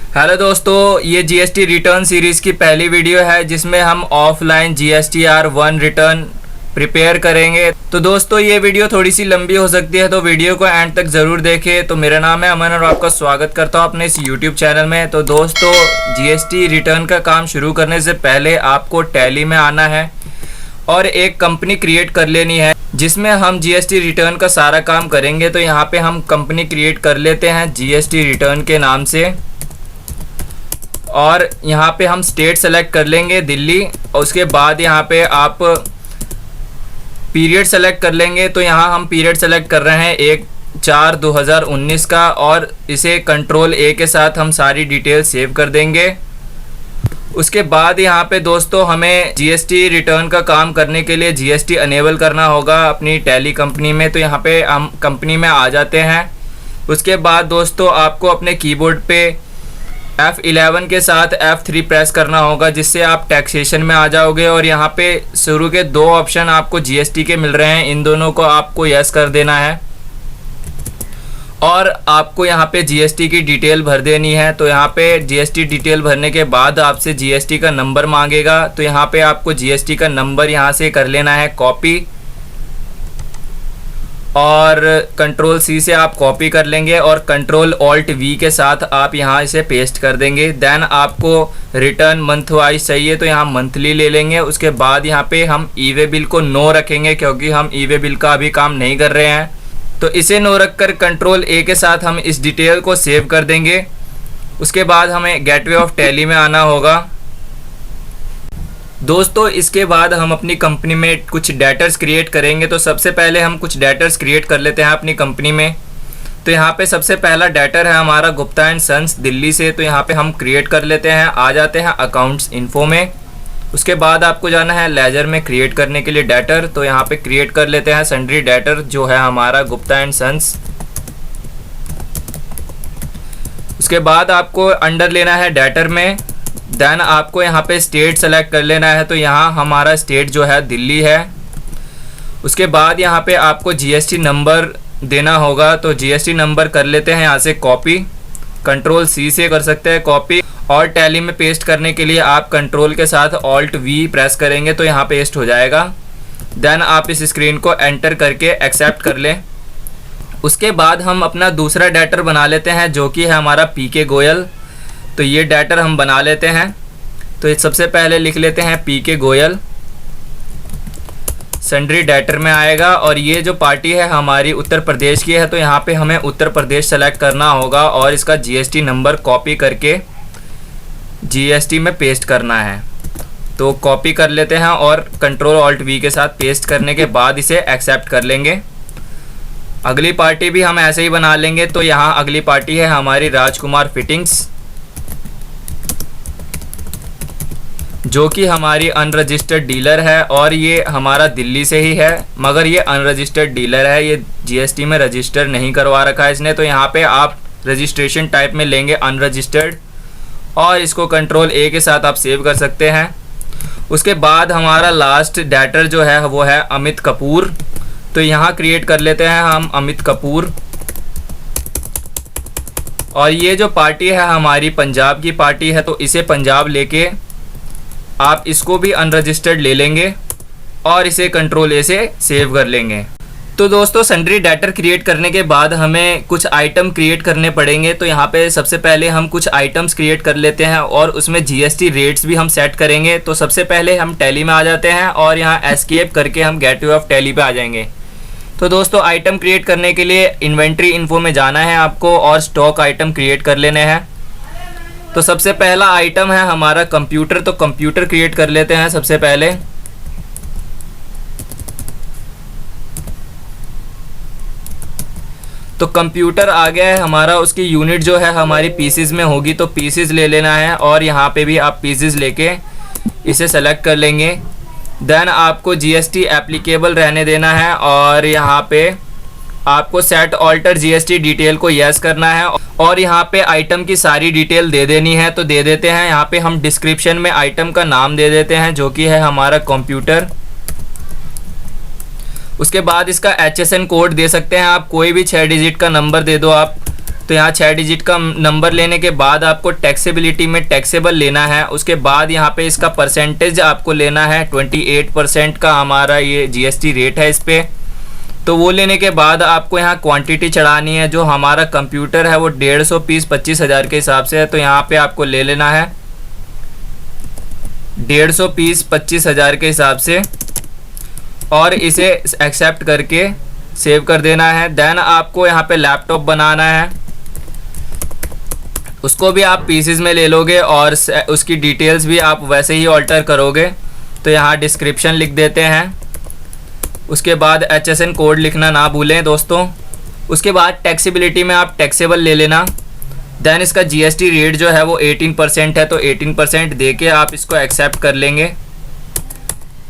Hello दोस्तों, ये GST return series की पहली वीडियो है जिसमें हम ऑफलाइन GSTR-1 रिटर्न प्रिपेयर करेंगे। तो दोस्तों ये वीडियो थोड़ी सी लंबी हो सकती है, तो वीडियो को एंड तक ज़रूर देखें। तो मेरा नाम है अमन और आपका स्वागत करता हूँ अपने इस यूट्यूब चैनल में। तो दोस्तों जीएसटी रिटर्न का काम शुरू करने से पहले आपको टैली में आना है और एक कंपनी क्रिएट कर लेनी है जिसमें हम जीएसटी रिटर्न का सारा काम करेंगे। तो यहाँ पे हम कंपनी क्रिएट कर लेते हैं जीएसटी रिटर्न के नाम से और यहाँ पे हम स्टेट सेलेक्ट कर लेंगे दिल्ली। और उसके बाद यहाँ पे आप पीरियड सेलेक्ट कर लेंगे। तो यहाँ हम पीरियड सेलेक्ट कर रहे हैं 1/4/2019 का और इसे कंट्रोल A के साथ हम सारी डिटेल सेव कर देंगे। उसके बाद यहाँ पे दोस्तों हमें जीएसटी रिटर्न का काम करने के लिए जीएसटी अनेबल करना होगा अपनी टैली कंपनी में। तो यहाँ पे हम कंपनी में आ जाते हैं। उसके बाद दोस्तों आपको अपने कीबोर्ड पे F11 के साथ F3 प्रेस करना होगा जिससे आप टैक्सेशन में आ जाओगे। और यहाँ पे शुरू के दो ऑप्शन आपको जीएसटी के मिल रहे हैं, इन दोनों को आपको यस कर देना है और आपको यहाँ पे जीएसटी की डिटेल भर देनी है। तो यहाँ पे जीएसटी डिटेल भरने के बाद आपसे जीएसटी का नंबर मांगेगा। तो यहाँ पे आपको जीएसटी का नंबर यहाँ से कर लेना है कॉपी और कंट्रोल C से आप कॉपी कर लेंगे और कंट्रोल ऑल्ट V के साथ आप यहाँ इसे पेस्ट कर देंगे। देन आपको रिटर्न मंथ वाइज चाहिए तो यहाँ मंथली ले लेंगे। उसके बाद यहाँ पे हम ई वे बिल को नो रखेंगे क्योंकि हम ई वे बिल का अभी काम नहीं कर रहे हैं। तो इसे नो रख कर कंट्रोल A के साथ हम इस डिटेल को सेव कर देंगे। उसके बाद हमें गेटवे ऑफ टैली में आना होगा। दोस्तों इसके बाद हम अपनी कंपनी में कुछ डेटर्स क्रिएट करेंगे। तो सबसे पहले हम कुछ डेटर्स क्रिएट कर लेते हैं अपनी कंपनी में। तो यहाँ पे सबसे पहला डेटर है हमारा गुप्ता एंड सन्स दिल्ली से। तो यहाँ पे हम क्रिएट कर लेते हैं। आ जाते हैं अकाउंट्स इन्फो में। उसके बाद आपको जाना है लेजर में क्रिएट करने के लिए डेटर। तो यहाँ पे क्रिएट कर लेते हैं सन्ड्री डेटर जो है हमारा गुप्ता एंड सन्स। उसके बाद आपको अंडर लेना है डेटर में। देन आपको यहाँ पे स्टेट सेलेक्ट कर लेना है। तो यहाँ हमारा स्टेट जो है दिल्ली है। उसके बाद यहाँ पे आपको जीएसटी नंबर देना होगा। तो जीएसटी नंबर कर लेते हैं यहाँ से कॉपी, कंट्रोल C से कर सकते हैं कॉपी। और टैली में पेस्ट करने के लिए आप कंट्रोल के साथ ऑल्ट V प्रेस करेंगे तो यहाँ पेस्ट हो जाएगा। देन आप इस स्क्रीन को एंटर करके एक्सेप्ट कर लें। उसके बाद हम अपना दूसरा डेटर बना लेते हैं जो कि है हमारा PK गोयल। तो ये डेटर हम बना लेते हैं। तो सबसे पहले लिख लेते हैं PK गोयल, सन्ड्री डेटर में आएगा। और ये जो पार्टी है हमारी उत्तर प्रदेश की है तो यहाँ पे हमें उत्तर प्रदेश सेलेक्ट करना होगा और इसका जीएसटी नंबर कॉपी करके जीएसटी में पेस्ट करना है। तो कॉपी कर लेते हैं और कंट्रोल ऑल्ट V के साथ पेस्ट करने के बाद इसे एक्सेप्ट कर लेंगे। अगली पार्टी भी हम ऐसे ही बना लेंगे। तो यहाँ अगली पार्टी है हमारी राजकुमार फिटिंग्स जो कि हमारी अनरजिस्टर्ड डीलर है और ये हमारा दिल्ली से ही है, मगर ये अनरजिस्टर्ड डीलर है, ये जीएसटी में रजिस्टर नहीं करवा रखा है इसने। तो यहाँ पे आप रजिस्ट्रेशन टाइप में लेंगे अनरजिस्टर्ड और इसको कंट्रोल A के साथ आप सेव कर सकते हैं। उसके बाद हमारा लास्ट डेटर जो है वो है अमित कपूर। तो यहाँ क्रिएट कर लेते हैं हम अमित कपूर। और ये जो पार्टी है हमारी पंजाब की पार्टी है तो इसे पंजाब लेके आप इसको भी अनरजिस्टर्ड ले लेंगे और इसे कंट्रोल A से सेव कर लेंगे। तो दोस्तों सन्ड्री डेटर क्रिएट करने के बाद हमें कुछ आइटम क्रिएट करने पड़ेंगे। तो यहाँ पे सबसे पहले हम कुछ आइटम्स क्रिएट कर लेते हैं और उसमें जीएसटी रेट्स भी हम सेट करेंगे। तो सबसे पहले हम टैली में आ जाते हैं और यहाँ एस्केप करके हम गेटवे ऑफ टैली पे आ जाएंगे। तो दोस्तों आइटम क्रिएट करने के लिए इन्वेंट्री इन्फो में जाना है आपको और स्टॉक आइटम क्रिएट कर लेने हैं। तो सबसे पहला आइटम है हमारा कंप्यूटर। तो कंप्यूटर क्रिएट कर लेते हैं सबसे पहले। तो कंप्यूटर आ गया है हमारा, उसकी यूनिट जो है हमारी पीसीज में होगी तो पीसीज ले लेना है और यहाँ पे भी आप पीसीज लेके इसे सेलेक्ट कर लेंगे। देन आपको जीएसटी एप्लीकेबल रहने देना है और यहाँ पे आपको सेट ऑल्टर जीएसटी डिटेल को यस करना है और यहाँ पे आइटम की सारी डिटेल दे देनी है। तो दे देते हैं। यहाँ पे हम डिस्क्रिप्शन में आइटम का नाम दे देते हैं जो कि है हमारा कंप्यूटर। उसके बाद इसका HSN कोड दे सकते हैं आप, कोई भी 6 डिजिट का नंबर दे दो आप। तो यहाँ 6 डिजिट का नंबर लेने के बाद आपको टैक्सेबिलिटी में टैक्सेबल लेना है। उसके बाद यहाँ पे इसका परसेंटेज आपको लेना है 28% का हमारा ये जीएसटी रेट है इस पर। तो वो लेने के बाद आपको यहाँ क्वांटिटी चढ़ानी है। जो हमारा कंप्यूटर है वो 150 पीस 25,000 के हिसाब से है, तो यहाँ पे आपको ले लेना है 150 पीस 25,000 के हिसाब से और इसे एक्सेप्ट करके सेव कर देना है। देन आपको यहाँ पे लैपटॉप बनाना है, उसको भी आप पीसेस में ले लोगे और उसकी डिटेल्स भी आप वैसे ही ऑल्टर करोगे। तो यहाँ डिस्क्रिप्शन लिख देते हैं, उसके बाद HSN कोड लिखना ना भूलें दोस्तों। उसके बाद टैक्सेबिलिटी में आप टैक्सेबल ले लेना। देन इसका जीएसटी रेट जो है वो 18% है, तो 18% दे के आप इसको एक्सेप्ट कर लेंगे।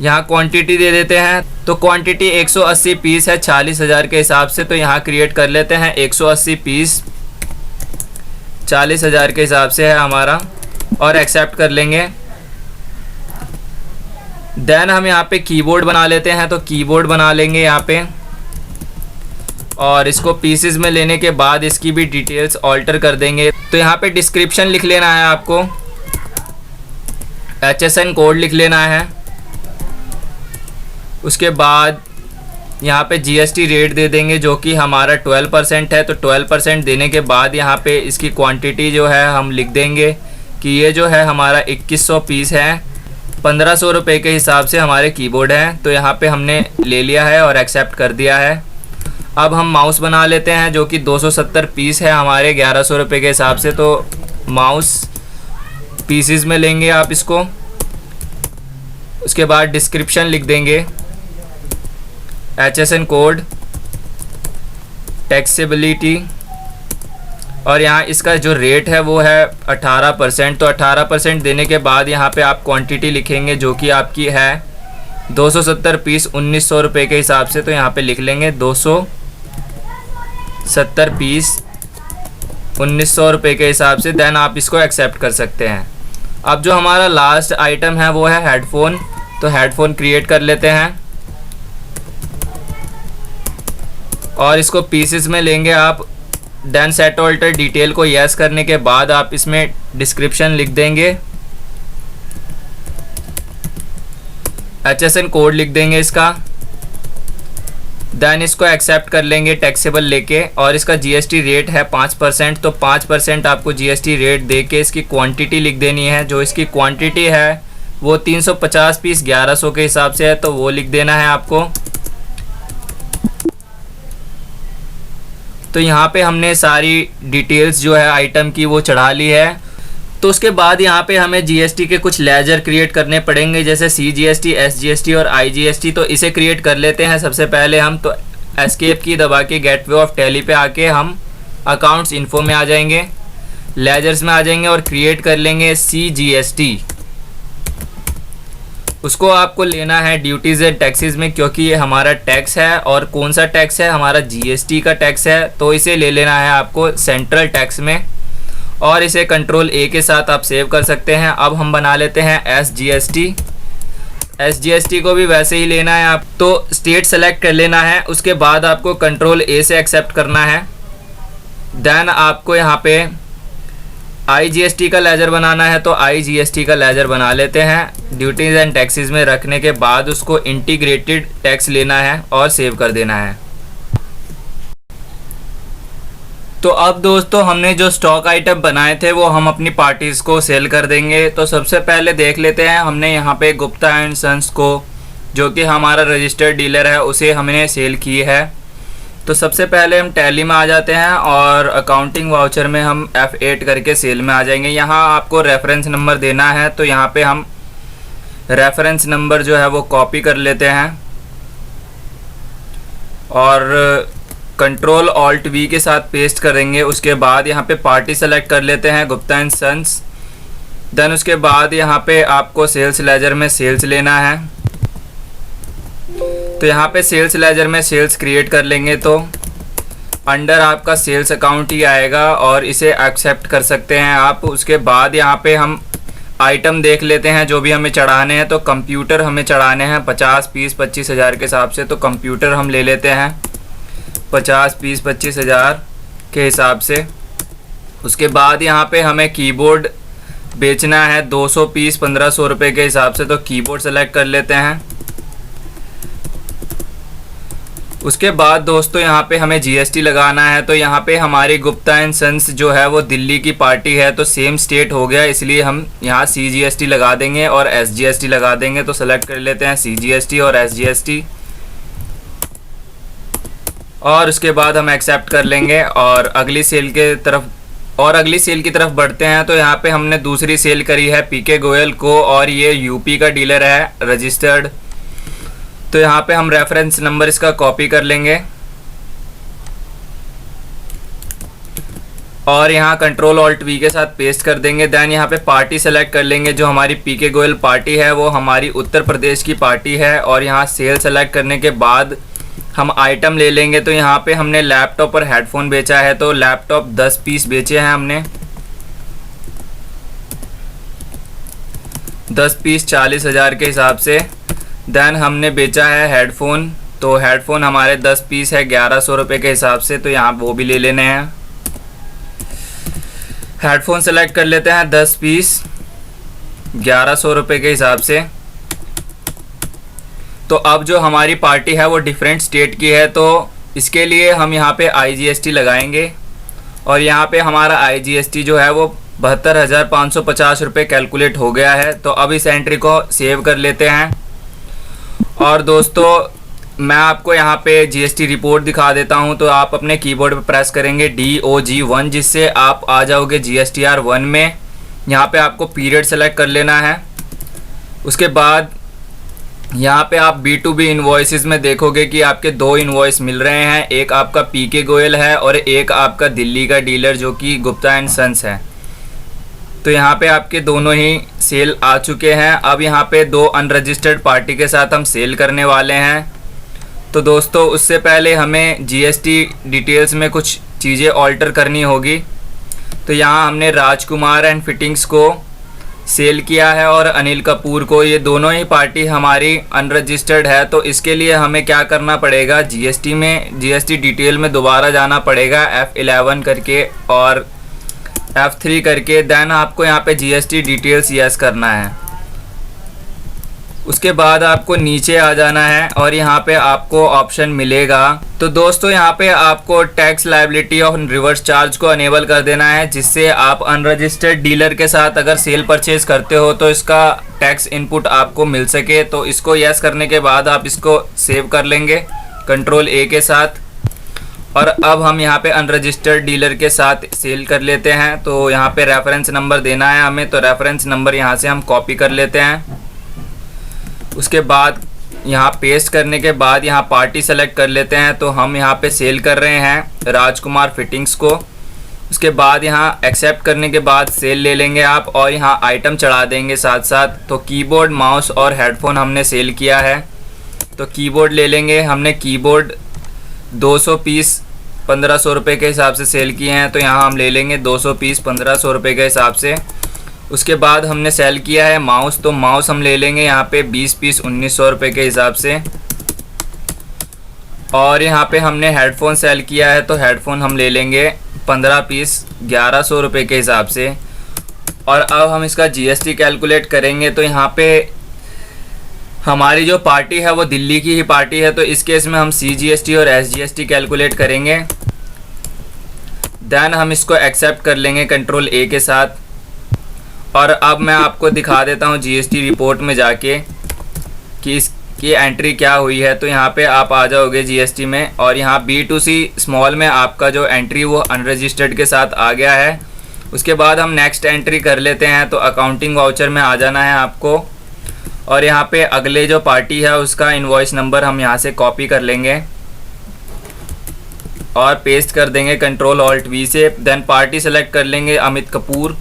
यहाँ क्वांटिटी दे देते हैं, तो क्वांटिटी 180 पीस है 40,000 के हिसाब से, तो यहाँ क्रिएट कर लेते हैं 180 पीस 40,000 के हिसाब से है हमारा और एक्सेप्ट कर लेंगे। देन हम यहाँ पे कीबोर्ड बना लेते हैं, तो कीबोर्ड बना लेंगे यहाँ पे और इसको पीसेस में लेने के बाद इसकी भी डिटेल्स ऑल्टर कर देंगे। तो यहाँ पे डिस्क्रिप्शन लिख लेना है आपको, HSN कोड लिख लेना है। उसके बाद यहाँ पे जीएसटी रेट दे देंगे जो कि हमारा 12% है, तो 12% देने के बाद यहाँ पे इसकी क्वांटिटी जो है हम लिख देंगे कि ये जो है हमारा 2100 पीस है, 1500 रुपये के हिसाब से हमारे कीबोर्ड हैं। तो यहाँ पे हमने ले लिया है और एक्सेप्ट कर दिया है। अब हम माउस बना लेते हैं जो कि 270 पीस है हमारे 1100 रुपये के हिसाब से, तो माउस पीसेस में लेंगे आप इसको। उसके बाद डिस्क्रिप्शन लिख देंगे, HSN कोड, टैक्सेबिलिटी और यहाँ इसका जो रेट है वो है 18%। तो 18% देने के बाद यहाँ पे आप क्वांटिटी लिखेंगे जो कि आपकी है 270 पीस 1900 रुपये के हिसाब से, तो यहाँ पे लिख लेंगे 270 पीस 1900 रुपये के हिसाब से। देन आप इसको एक्सेप्ट कर सकते हैं। अब जो हमारा लास्ट आइटम है वो है हेडफोन, तो हेडफोन क्रिएट कर लेते हैं और इसको पीसेस में लेंगे आप। देन सेट ऑल्टर डिटेल को यस करने के बाद आप इसमें डिस्क्रिप्शन लिख देंगे, HSN कोड लिख देंगे इसका। देन इसको एक्सेप्ट कर लेंगे टैक्सेबल लेके और इसका जीएसटी रेट है 5%, तो 5% आपको जीएसटी रेट दे के इसकी क्वांटिटी लिख देनी है। जो इसकी क्वांटिटी है वो 350 पीस 1100 के हिसाब से है, तो वो लिख देना है आपको। तो यहाँ पे हमने सारी डिटेल्स जो है आइटम की वो चढ़ा ली है। तो उसके बाद यहाँ पे हमें जीएसटी के कुछ लेजर क्रिएट करने पड़ेंगे, जैसे CGST, SGST और IGST। तो इसे क्रिएट कर लेते हैं सबसे पहले हम। तो एस्केप की दबा के गेटवे ऑफ टैली पे आके हम अकाउंट्स इन्फो में आ जाएंगे, लेजर्स में आ जाएंगे और क्रिएट कर लेंगे CGST। उसको आपको लेना है ड्यूटीज़ एंड टैक्सेस में, क्योंकि ये हमारा टैक्स है। और कौन सा टैक्स है? हमारा जीएसटी का टैक्स है, तो इसे ले लेना है आपको सेंट्रल टैक्स में और इसे कंट्रोल A के साथ आप सेव कर सकते हैं। अब हम बना लेते हैं SGST को भी वैसे ही लेना है आप। तो स्टेट सेलेक्ट कर लेना है, उसके बाद आपको कंट्रोल A से एक्सेप्ट करना है। देन आपको यहाँ पे IGST का लेजर बनाना है, तो IGST का लेजर बना लेते हैं। ड्यूटीज़ एंड टैक्सेस में रखने के बाद उसको इंटीग्रेटेड टैक्स लेना है और सेव कर देना है। तो अब दोस्तों हमने जो स्टॉक आइटम बनाए थे वो हम अपनी पार्टीज़ को सेल कर देंगे। तो सबसे पहले देख लेते हैं, हमने यहाँ पे गुप्ता एंड सन्स को, जो कि हमारा रजिस्टर्ड डीलर है, उसे हमने सेल की है। तो सबसे पहले हम टैली में आ जाते हैं और अकाउंटिंग वाउचर में हम F8 करके सेल में आ जाएंगे। यहाँ आपको रेफरेंस नंबर देना है, तो यहाँ पे हम रेफरेंस नंबर जो है वो कॉपी कर लेते हैं और कंट्रोल ऑल्ट V के साथ पेस्ट करेंगे। उसके बाद यहाँ पे पार्टी सेलेक्ट कर लेते हैं, गुप्ता एंड सन्स। देन उसके बाद यहाँ पे आपको सेल्स लेजर में सेल्स लेना है, तो यहाँ पे सेल्स लेजर में सेल्स क्रिएट कर लेंगे। तो अंडर आपका सेल्स अकाउंट ही आएगा और इसे एक्सेप्ट कर सकते हैं आप। उसके बाद यहाँ पे हम आइटम देख लेते हैं जो भी हमें चढ़ाने हैं। तो कंप्यूटर हमें चढ़ाने हैं 50 पीस 25,000 के हिसाब से, तो कंप्यूटर हम ले लेते हैं 50 पीस 25,000 के हिसाब से। उसके बाद यहाँ पे हमें कीबोर्ड बेचना है 200 पीस 1500 रुपये के हिसाब से, तो कीबोर्ड सेलेक्ट कर लेते हैं। उसके बाद दोस्तों यहाँ पे हमें जीएसटी लगाना है, तो यहाँ पे हमारी गुप्ता एंड सन्स जो है वो दिल्ली की पार्टी है, तो सेम स्टेट हो गया, इसलिए हम यहाँ सीजीएसटी लगा देंगे और एसजीएसटी लगा देंगे। तो सेलेक्ट कर लेते हैं सीजीएसटी और एसजीएसटी, और उसके बाद हम एक्सेप्ट कर लेंगे और अगली सेल की तरफ बढ़ते हैं। तो यहाँ पे हमने दूसरी सेल करी है पीके गोयल को, और ये यूपी का डीलर है रजिस्टर्ड। तो यहाँ पे हम रेफरेंस नंबर इसका कॉपी कर लेंगे और यहाँ कंट्रोल ऑल्ट वी के साथ पेस्ट कर देंगे। देन यहाँ पे पार्टी सेलेक्ट कर लेंगे, जो हमारी पीके गोयल पार्टी है वो हमारी उत्तर प्रदेश की पार्टी है। और यहाँ सेल सेलेक्ट करने के बाद हम आइटम ले लेंगे। तो यहाँ पे हमने लैपटॉप और हेडफोन बेचा है, तो लैपटॉप 10 पीस बेचे हैं हमने, 10 पीस 40,000 के हिसाब से। देन हमने बेचा है हेडफोन, तो हेडफोन हमारे 10 पीस है 1100 रुपये के हिसाब से, तो यहाँ वो भी ले लेने हैं। हेडफोन सेलेक्ट कर लेते हैं 10 पीस 1100 रुपये के हिसाब से। तो अब जो हमारी पार्टी है वो डिफरेंट स्टेट की है, तो इसके लिए हम यहाँ पे आईजीएसटी लगाएंगे, और यहाँ पे हमारा आईजीएसटी जो है वो 72,550 रुपये कैलकुलेट हो गया है। तो अब इस एंट्री को सेव कर लेते हैं। और दोस्तों मैं आपको यहाँ पे जीएसटी रिपोर्ट दिखा देता हूँ, तो आप अपने कीबोर्ड पे प्रेस करेंगे DOG1, जिससे आप आ जाओगे GSTR 1 में। यहाँ पे आपको पीरियड सेलेक्ट कर लेना है। उसके बाद यहाँ पे आप B2B इन्वॉइसेस में देखोगे कि आपके 2 इन्वॉइस मिल रहे हैं, एक आपका पीके गोयल है और एक आपका दिल्ली का डीलर जो कि गुप्ता एंड सन्स है। तो यहाँ पे आपके दोनों ही सेल आ चुके हैं। अब यहाँ पे 2 अनरजिस्टर्ड पार्टी के साथ हम सेल करने वाले हैं। तो दोस्तों उससे पहले हमें जीएसटी डिटेल्स में कुछ चीज़ें ऑल्टर करनी होगी। तो यहाँ हमने राजकुमार एंड फिटिंग्स को सेल किया है और अनिल कपूर को, ये दोनों ही पार्टी हमारी अनरजिस्टर्ड है। तो इसके लिए हमें क्या करना पड़ेगा, जीएसटी डिटेल में दोबारा जाना पड़ेगा F11 करके और F3 करके। देन आपको यहाँ पे जीएसटी डिटेल्स यस करना है। उसके बाद आपको नीचे आ जाना है और यहाँ पे आपको ऑप्शन मिलेगा। तो दोस्तों यहाँ पे आपको टैक्स लायबिलिटी और रिवर्स चार्ज को अनेबल कर देना है, जिससे आप अनरजिस्टर्ड डीलर के साथ अगर सेल परचेज करते हो तो इसका टैक्स इनपुट आपको मिल सके। तो इसको यस करने के बाद आप इसको सेव कर लेंगे कंट्रोल A के साथ। और अब हम यहाँ पे अनरजिस्टर्ड डीलर के साथ सेल कर लेते हैं। तो यहाँ पे रेफरेंस नंबर देना है हमें, तो रेफरेंस नंबर यहाँ से हम कॉपी कर लेते हैं। उसके बाद यहाँ पेस्ट करने के बाद यहाँ पार्टी सेलेक्ट कर लेते हैं। तो हम यहाँ पे सेल कर रहे हैं राजकुमार फिटिंग्स को। उसके बाद यहाँ एक्सेप्ट करने के बाद सेल ले लेंगे आप, और यहाँ आइटम चढ़ा देंगे साथ साथ। तो कीबोर्ड, माउस और हेडफोन हमने सेल किया है, तो कीबोर्ड ले लेंगे। हमने कीबोर्ड 200 पीस 1500 रुपये के हिसाब से सेल किए हैं, तो यहाँ हम ले लेंगे 200 पीस 1500 रुपये के हिसाब से। उसके बाद हमने सेल किया है माउस, तो माउस हम ले लेंगे यहाँ पे 20 पीस 1900 रुपये के हिसाब से। और यहाँ पे हमने हेडफोन सेल किया है, तो हेडफोन हम ले लेंगे 15 पीस 1100 रुपये के हिसाब से। और अब हम इसका जीएसटी कैलकुलेट करेंगे। तो यहाँ पे हमारी जो पार्टी है वो दिल्ली की ही पार्टी है, तो इस केस में हम CGST और SGST कैलकुलेट करेंगे। देन हम इसको एक्सेप्ट कर लेंगे कंट्रोल A के साथ। और अब मैं आपको दिखा देता हूँ जीएसटी रिपोर्ट में जाके कि इसकी एंट्री क्या हुई है। तो यहाँ पे आप आ जाओगे जीएसटी में, और यहाँ B2C स्मॉल में आपका जो एंट्री वो अनरजिस्टर्ड के साथ आ गया है। उसके बाद हम नेक्स्ट एंट्री कर लेते हैं। तो अकाउंटिंग वाउचर में आ जाना है आपको, और यहाँ पे अगले जो पार्टी है उसका इनवॉइस नंबर हम यहाँ से कॉपी कर लेंगे और पेस्ट कर देंगे कंट्रोल ऑल्ट V से। देन पार्टी सेलेक्ट कर लेंगे अमित कपूर।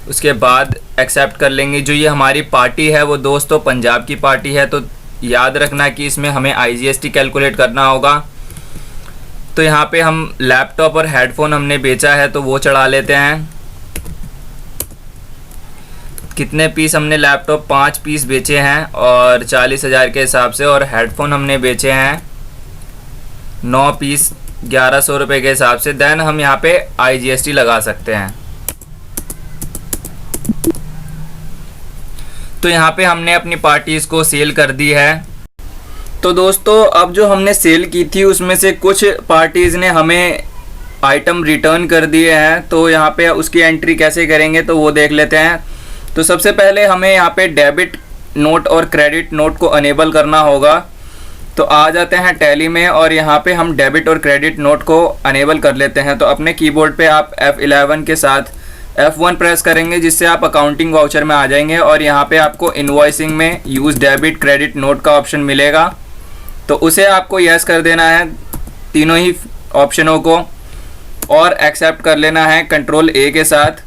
उसके बाद एक्सेप्ट कर लेंगे। जो ये हमारी पार्टी है वो दोस्तों पंजाब की पार्टी है, तो याद रखना कि इसमें हमें IGST कैलकुलेट करना होगा। तो यहाँ पे हम लैपटॉप और हेडफोन हमने बेचा है, तो वो चढ़ा लेते हैं। कितने पीस हमने लैपटॉप 5 पीस बेचे हैं और 40,000 के हिसाब से, और हेडफोन हमने बेचे हैं 9 पीस 1100 रुपये के हिसाब से। देन हम यहाँ पे IGST लगा सकते हैं। तो यहाँ पे हमने अपनी पार्टीज़ को सेल कर दी है। तो दोस्तों अब जो हमने सेल की थी उसमें से कुछ पार्टीज़ ने हमें आइटम रिटर्न कर दिए हैं। तो यहाँ पे उसकी एंट्री कैसे करेंगे तो वो देख लेते हैं। तो सबसे पहले हमें यहाँ पे डेबिट नोट और क्रेडिट नोट को अनेबल करना होगा। तो आ जाते हैं टैली में और यहाँ पे हम डेबिट और क्रेडिट नोट को अनेबल कर लेते हैं। तो अपने कीबोर्ड पे आप F11 के साथ F1 प्रेस करेंगे, जिससे आप अकाउंटिंग वाउचर में आ जाएंगे और यहाँ पे आपको इनवॉइसिंग में यूज़ डेबिट क्रेडिट नोट का ऑप्शन मिलेगा। तो उसे आपको यस कर देना है तीनों ही ऑप्शनों को और एक्सेप्ट कर लेना है कंट्रोल A के साथ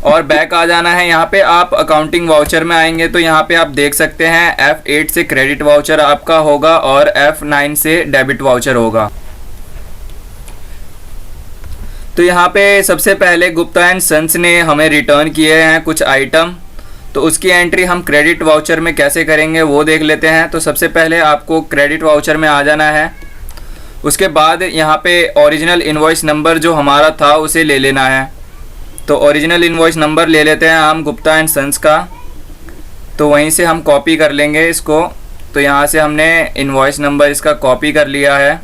और बैक आ जाना है। यहाँ पे आप अकाउंटिंग वाउचर में आएंगे तो यहाँ पे आप देख सकते हैं F8 से क्रेडिट वाउचर आपका होगा और F9 से डेबिट वाउचर होगा। तो यहाँ पे सबसे पहले गुप्ता एंड सन्स ने हमें रिटर्न किए हैं कुछ आइटम। तो उसकी एंट्री हम क्रेडिट वाउचर में कैसे करेंगे वो देख लेते हैं। तो सबसे पहले आपको क्रेडिट वाउचर में आ जाना है। उसके बाद यहाँ पे ओरिजिनल इनवॉइस नंबर जो हमारा था उसे ले लेना है। तो ओरिजिनल इनवॉइस नंबर ले लेते हैं हम गुप्ता एंड सन्स का। तो वहीं से हम कॉपी कर लेंगे इसको। तो यहाँ से हमने इनवॉइस नंबर इसका कॉपी कर लिया है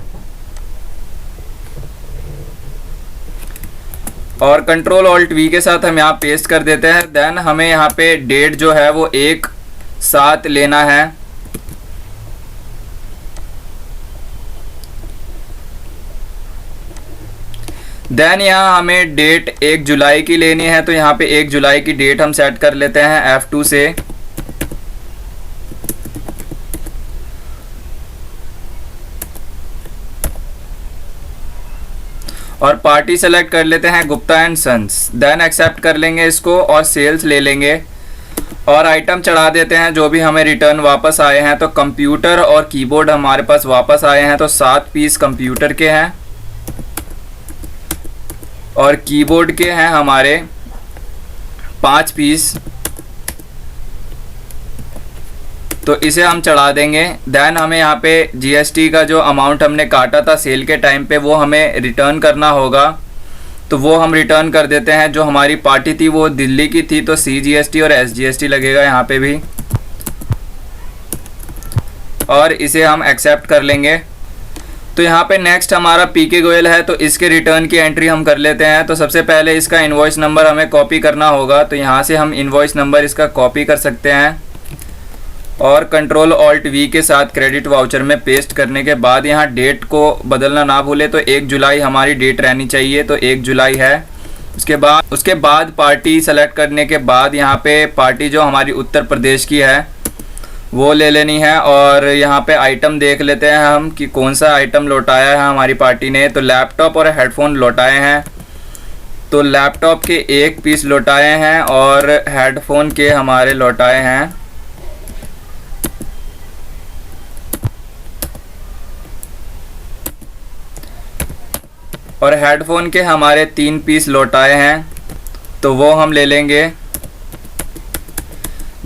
और कंट्रोल ऑल्ट वी के साथ हम यहाँ पेस्ट कर देते हैं। देन हमें यहाँ पे डेट जो है वो 1/7 लेना है। देन यहाँ हमें डेट 1 जुलाई की लेनी है। तो यहाँ पे 1 जुलाई की डेट हम सेट कर लेते हैं F2 से। और पार्टी सेलेक्ट कर लेते हैं Gupta and Sons. Then accept कर लेंगे इसको और सेल्स ले लेंगे और आइटम चढ़ा देते हैं जो भी हमें रिटर्न वापस आए हैं। तो कंप्यूटर और कीबोर्ड हमारे पास वापस आए हैं। तो 7 पीस कंप्यूटर के हैं और कीबोर्ड के हैं हमारे 5 पीस। तो इसे हम चढ़ा देंगे। देन हमें यहाँ पे GST का जो अमाउंट हमने काटा था सेल के टाइम पे वो हमें रिटर्न करना होगा। तो वो हम रिटर्न कर देते हैं। जो हमारी पार्टी थी वो दिल्ली की थी तो CGST और SGST लगेगा यहाँ पे भी और इसे हम एक्सेप्ट कर लेंगे। तो यहाँ पे नेक्स्ट हमारा PK गोयल है। तो इसके रिटर्न की एंट्री हम कर लेते हैं। तो सबसे पहले इसका इनवॉइस नंबर हमें कॉपी करना होगा। तो यहाँ से हम इनवॉइस नंबर इसका कॉपी कर सकते हैं और कंट्रोल ऑल्ट वी के साथ क्रेडिट वाउचर में पेस्ट करने के बाद यहाँ डेट को बदलना ना भूले। तो 1 जुलाई हमारी डेट रहनी चाहिए। तो 1 जुलाई है। उसके बाद पार्टी सेलेक्ट करने के बाद यहाँ पे पार्टी जो हमारी उत्तर प्रदेश की है वो ले लेनी है। और यहाँ पे आइटम देख लेते हैं हम कि कौन सा आइटम लौटाया है हमारी पार्टी ने। तो लैपटॉप और हेडफोन लौटाए हैं। तो लैपटॉप के 1 पीस लौटाए हैं और हेडफोन के हमारे लौटाए हैं और हेडफोन के हमारे 3 पीस लौटाए हैं। तो वो हम ले लेंगे।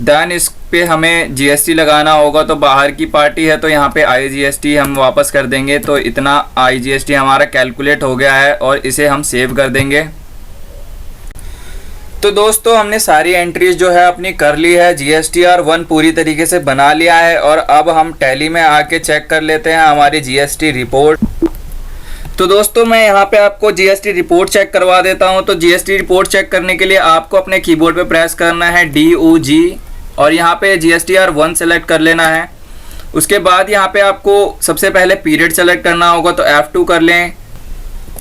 देन इस पे हमें GST लगाना होगा। तो बाहर की पार्टी है तो यहाँ पे IGST हम वापस कर देंगे। तो इतना IGST हमारा कैलकुलेट हो गया है और इसे हम सेव कर देंगे। तो दोस्तों हमने सारी एंट्रीज जो है अपनी कर ली है। GSTR 1 पूरी तरीके से बना लिया है और अब हम टैली में आके चेक कर लेते हैं हमारी GST रिपोर्ट। तो दोस्तों मैं यहाँ पे आपको GST रिपोर्ट चेक करवा देता हूँ। तो GST रिपोर्ट चेक करने के लिए आपको अपने कीबोर्ड पे प्रेस करना है DOG और यहाँ पे GSTR 1 सेलेक्ट कर लेना है। उसके बाद यहाँ पे आपको सबसे पहले पीरियड सेलेक्ट करना होगा। तो F2 कर लें।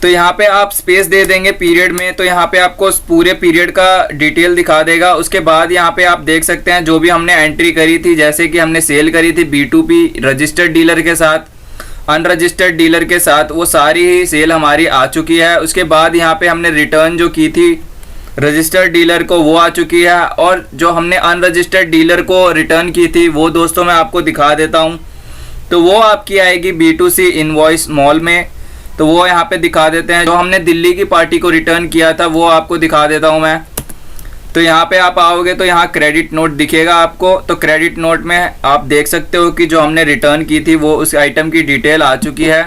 तो यहाँ पे आप स्पेस दे देंगे पीरियड में। तो यहाँ पे आपको पूरे पीरियड का डिटेल दिखा देगा। उसके बाद यहाँ पे आप देख सकते हैं जो भी हमने एंट्री करी थी, जैसे कि हमने सेल करी थी B2P रजिस्टर्ड डीलर के साथ, अनरजिस्टर्ड डीलर के साथ, वो सारी ही सेल हमारी आ चुकी है। उसके बाद यहाँ पे हमने रिटर्न जो की थी रजिस्टर्ड डीलर को वो आ चुकी है और जो हमने अनरजिस्टर्ड डीलर को रिटर्न की थी वो दोस्तों मैं आपको दिखा देता हूँ। तो वो आपकी आएगी B2C इनवॉइस मॉल में। तो वो यहाँ पे दिखा देते हैं। जो हमने दिल्ली की पार्टी को रिटर्न किया था वो आपको दिखा देता हूँ मैं। तो यहाँ पे आप आओगे तो यहाँ क्रेडिट नोट दिखेगा आपको। तो क्रेडिट नोट में आप देख सकते हो कि जो हमने रिटर्न की थी वो उस आइटम की डिटेल आ चुकी है।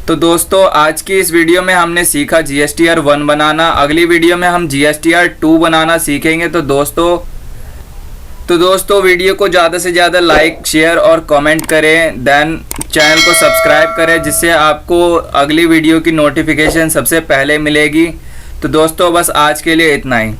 तो दोस्तों आज की इस वीडियो में हमने सीखा GSTR 1 बनाना। अगली वीडियो में हम GSTR 2 बनाना सीखेंगे। तो दोस्तों तो दोस्तों वीडियो को ज़्यादा से ज़्यादा लाइक शेयर और कमेंट करें, देन चैनल को सब्सक्राइब करें जिससे आपको अगली वीडियो की नोटिफिकेशन सबसे पहले मिलेगी। तो दोस्तों बस आज के लिए इतना ही।